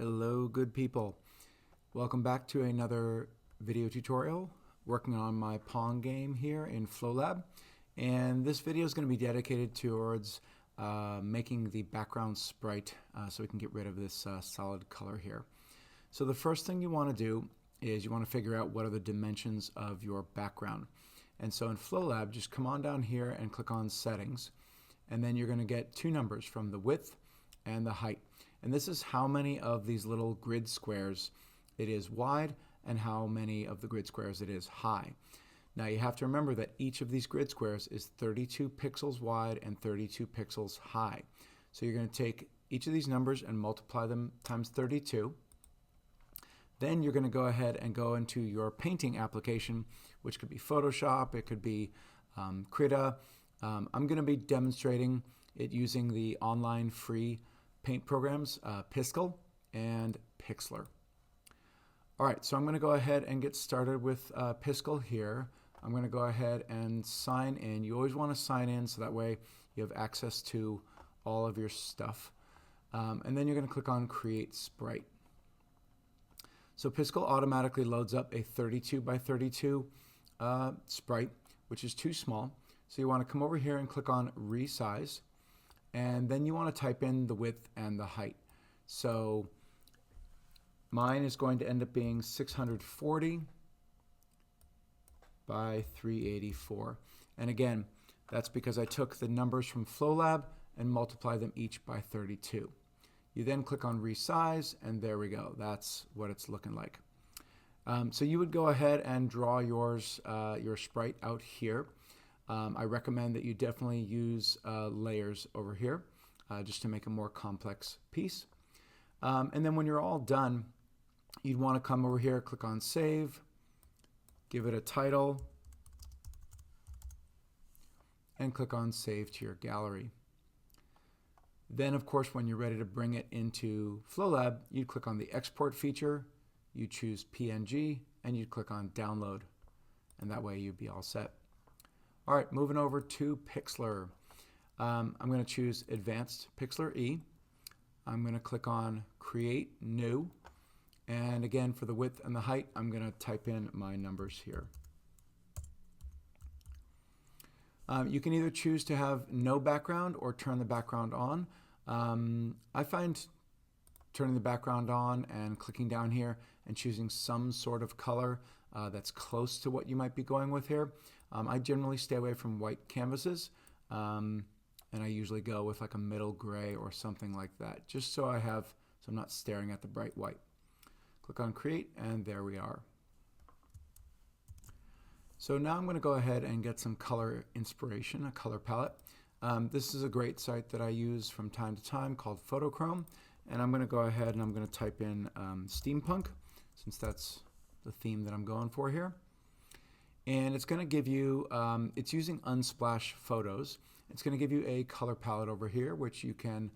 Hello, good people. Welcome back to another video tutorial working on my Pong game here in FlowLab. And this video is going to be dedicated towards making the background sprite so we can get rid of this solid color here. So the first thing you want to do is you want to figure out what are the dimensions of your background. And so in FlowLab, just come on down here and click on Settings. And then you're going to get two numbers from the width and the height. And this is how many of these little grid squares it is wide and how many of the grid squares it is high. Now you have to remember that each of these grid squares is 32 pixels wide and 32 pixels high. So you're going to take each of these numbers and multiply them times 32. Then you're going to go ahead and go into your painting application, which could be Photoshop, it could be Krita. I'm going to be demonstrating it using the online free paint programs, Piskel and Pixlr. All right, so I'm going to go ahead and get started with Piskel here. I'm going to go ahead and sign in. You always want to sign in so that way you have access to all of your stuff. And then you're going to click on Create Sprite. So Piskel automatically loads up a 32 by 32 sprite, which is too small. So you want to come over here and click on Resize. And then you want to type in the width and the height. So mine is going to end up being 640 by 384. And again, that's because I took the numbers from FlowLab and multiplied them each by 32. You then click on Resize, and there we go. That's what it's looking like. So you would go ahead and draw yours, your sprite out here. I recommend that you definitely use layers over here just to make a more complex piece. And then when you're all done, you'd want to come over here, click on Save, give it a title, and click on Save to your gallery. Then, of course, when you're ready to bring it into FlowLab, you'd click on the Export feature, you choose PNG, and you'd click on Download. And that way you'd be all set. All right, moving over to Pixlr. I'm going to choose Advanced Pixlr E. I'm going to click on Create New. And again, for the width and the height, I'm going to type in my numbers here. You can either choose to have no background or turn the background on. I find turning the background on and clicking down here and choosing some sort of color that's close to what you might be going with here. I generally stay away from white canvases, and I usually go with like a middle gray or something like that, just so I'm not staring at the bright white. Click on Create, and there we are. So now I'm going to go ahead and get some color inspiration, a color palette. This is a great site that I use from time to time called Photochrome, and I'm going to go ahead and I'm going to type in steampunk, since that's the theme that I'm going for here. And it's going to give you, it's using Unsplash Photos. It's going to give you a color palette over here, which you can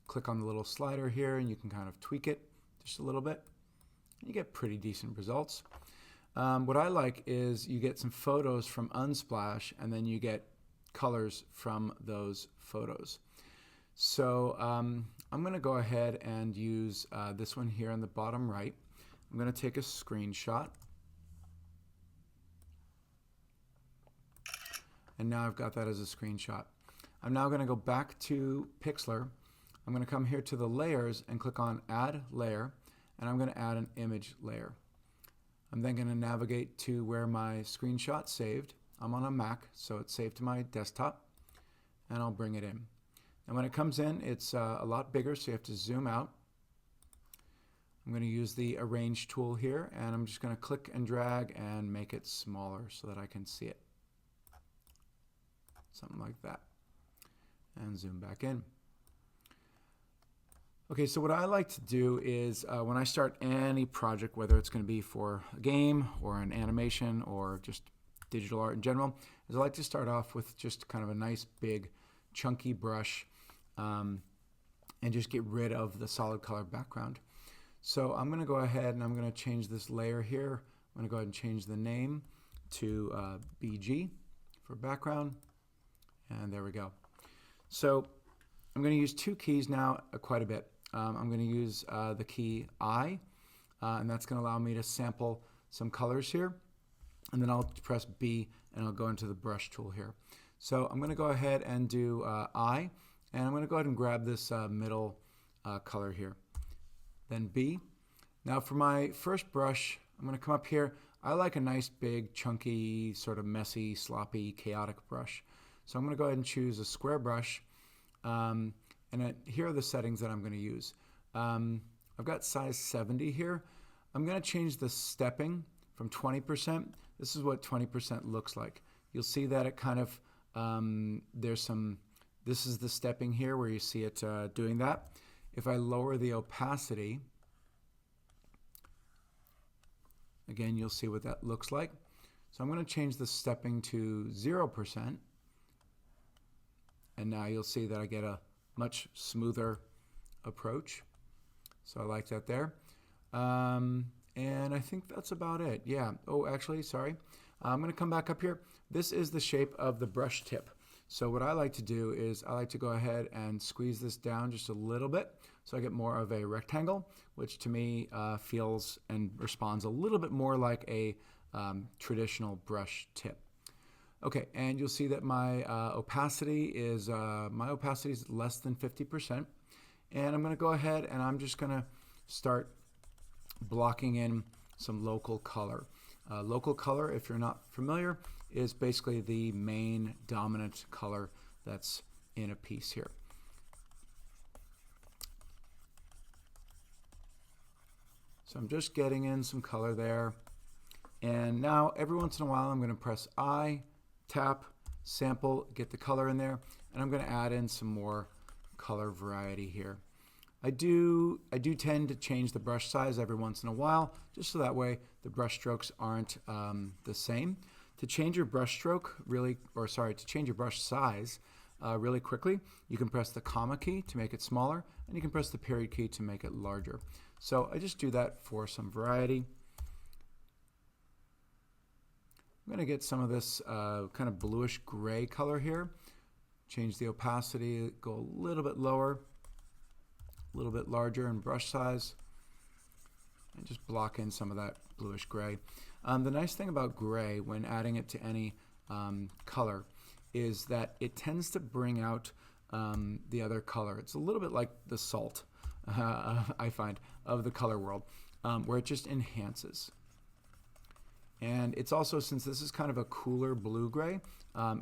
click on the little slider here and you can kind of tweak it just a little bit. You get pretty decent results. What I like is you get some photos from Unsplash and then you get colors from those photos. So I'm going to go ahead and use this one here on the bottom right. I'm going to take a screenshot. And now I've got that as a screenshot. I'm now going to go back to Pixlr. I'm going to come here to the layers and click on Add Layer, and I'm going to add an image layer. I'm then going to navigate to where my screenshot saved. I'm on a Mac, so it's saved to my desktop, and I'll bring it in. And when it comes in, it's a lot bigger, so you have to zoom out. I'm going to use the Arrange tool here, and I'm just going to click and drag and make it smaller so that I can see it. Something like that. And zoom back in. Okay, so what I like to do is when I start any project, whether it's going to be for a game or an animation or just digital art in general, is I like to start off with just kind of a nice big chunky brush and just get rid of the solid color background. So I'm going to go ahead and I'm going to change this layer here. I'm going to go ahead and change the name to BG for background. And there we go. So I'm going to use two keys now quite a bit. I'm going to use the key I, and that's going to allow me to sample some colors here. And then I'll press B and I'll go into the brush tool here. So I'm going to go ahead and do I, and I'm going to go ahead and grab this middle color here. Then B. Now for my first brush, I'm going to come up here. I like a nice big chunky sort of messy sloppy chaotic brush. So I'm going to go ahead and choose a square brush, and here are the settings that I'm going to use. I've got size 70 here. I'm going to change the stepping from 20%. This is what 20% looks like. You'll see that it kind of, this is the stepping here where you see it doing that. If I lower the opacity, again, you'll see what that looks like. So I'm going to change the stepping to 0%. And now you'll see that I get a much smoother approach. So I like that there. And I think that's about it. Yeah. Oh, actually, sorry. I'm going to come back up here. This is the shape of the brush tip. So what I like to do is I like to go ahead and squeeze this down just a little bit so I get more of a rectangle, which to me feels and responds a little bit more like a traditional brush tip. Okay, and you'll see that my opacity is less than 50%. And I'm going to go ahead and I'm just going to start blocking in some local color. Local color, if you're not familiar, is basically the main dominant color that's in a piece here. So I'm just getting in some color there. And now every once in a while I'm going to press I, tap, sample, get the color in there, and I'm going to add in some more color variety here. I do tend to change the brush size every once in a while, just so that way the brush strokes aren't the same. To change your brush stroke to change your brush size really quickly, you can press the comma key to make it smaller, and you can press the period key to make it larger. So I just do that for some variety. I'm going to get some of this kind of bluish gray color here. Change the opacity, go a little bit lower, a little bit larger in brush size, and just block in some of that bluish gray. The nice thing about gray when adding it to any color is that it tends to bring out the other color. It's a little bit like the salt, I find, of the color world, where it just enhances. And it's also, since this is kind of a cooler blue-gray,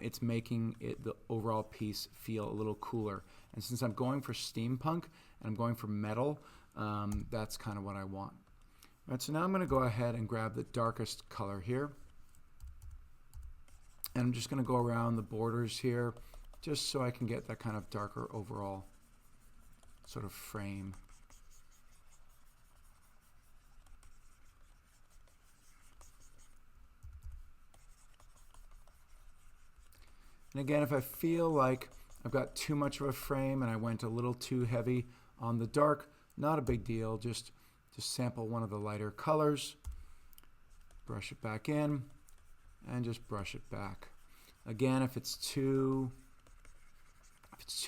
it's making the overall piece feel a little cooler. And since I'm going for steampunk and I'm going for metal, that's kind of what I want. All right, so now I'm going to go ahead and grab the darkest color here. And I'm just going to go around the borders here just so I can get that kind of darker overall sort of frame. And again, if I feel like I've got too much of a frame and I went a little too heavy on the dark, not a big deal. Just sample one of the lighter colors, brush it back in, and just brush it back. Again, if it's too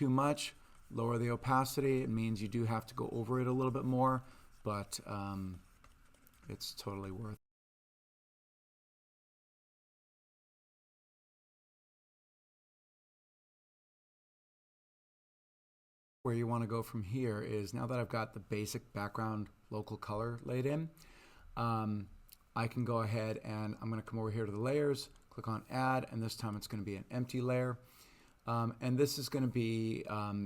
much, lower the opacity. It means you do have to go over it a little bit more, but it's totally worth it. Where you want to go from here is, now that I've got the basic background local color laid in, I can go ahead and I'm going to come over here to the layers, click on add, and this time it's going to be an empty layer. And this is going to be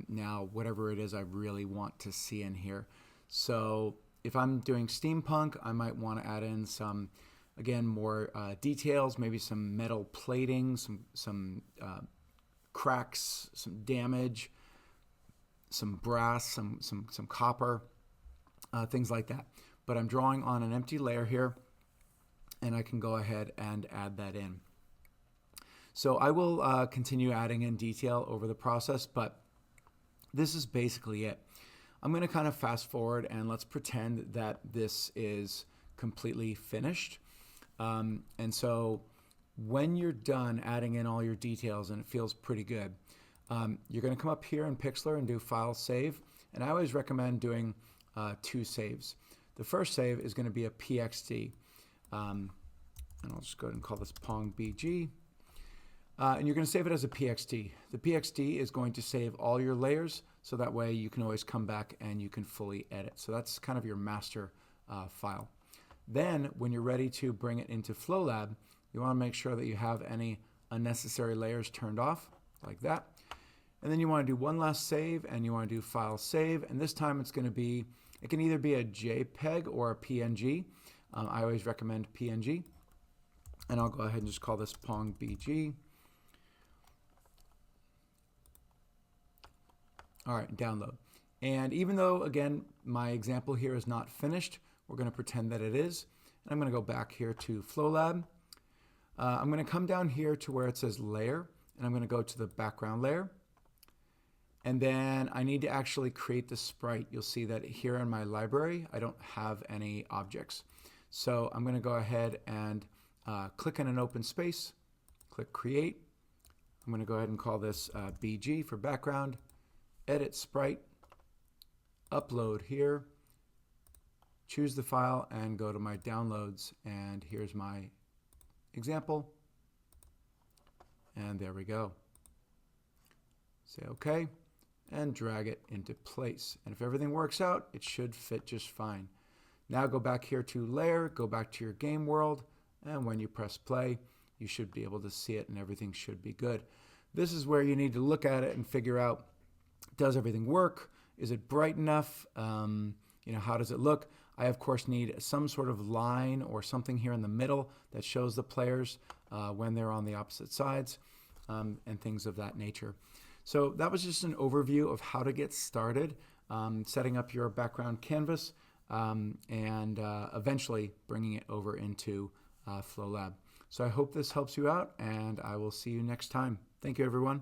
now whatever it is I really want to see in here. So if I'm doing steampunk, I might want to add in some, again, more details, maybe some metal plating, some cracks, some damage, some brass, some copper, things like that. But I'm drawing on an empty layer here, and I can go ahead and add that in. So I will continue adding in detail over the process, but this is basically it. I'm going to kind of fast forward and let's pretend that this is completely finished. And so when you're done adding in all your details and it feels pretty good, you're going to come up here in Pixlr and do File Save, And I always recommend doing 2 saves. The first save is going to be a PXD. And I'll just go ahead and call this Pong BG. And you're going to save it as a PXD. The PXD is going to save all your layers, so that way you can always come back and you can fully edit. So that's kind of your master file. Then when you're ready to bring it into FlowLab, you want to make sure that you have any unnecessary layers turned off, like that. And then you want to do one last save, and you want to do File Save. And this time it's going to be, it can either be a JPEG or a PNG. I always recommend PNG. And I'll go ahead and just call this Pong BG. All right, download. And even though, again, my example here is not finished, we're going to pretend that it is. And I'm going to go back here to FlowLab. I'm going to come down here to where it says Layer, and I'm going to go to the background layer. And then I need to actually create the sprite. You'll see that here in my library, I don't have any objects. So I'm going to go ahead and click in an open space, click Create. I'm going to go ahead and call this BG for background. Edit Sprite, upload here, choose the file and go to my downloads, and here's my example, and there we go. Say OK and drag it into place, and if everything works out, it should fit just fine. Now go back here to Layer, go back to your game world, and when you press play, you should be able to see it and everything should be good. This is where you need to look at it and figure out, does everything work? Is it bright enough? How does it look? I, of course, need some sort of line or something here in the middle that shows the players when they're on the opposite sides and things of that nature. So that was just an overview of how to get started setting up your background canvas and eventually bringing it over into FlowLab. So I hope this helps you out, and I will see you next time. Thank you, everyone.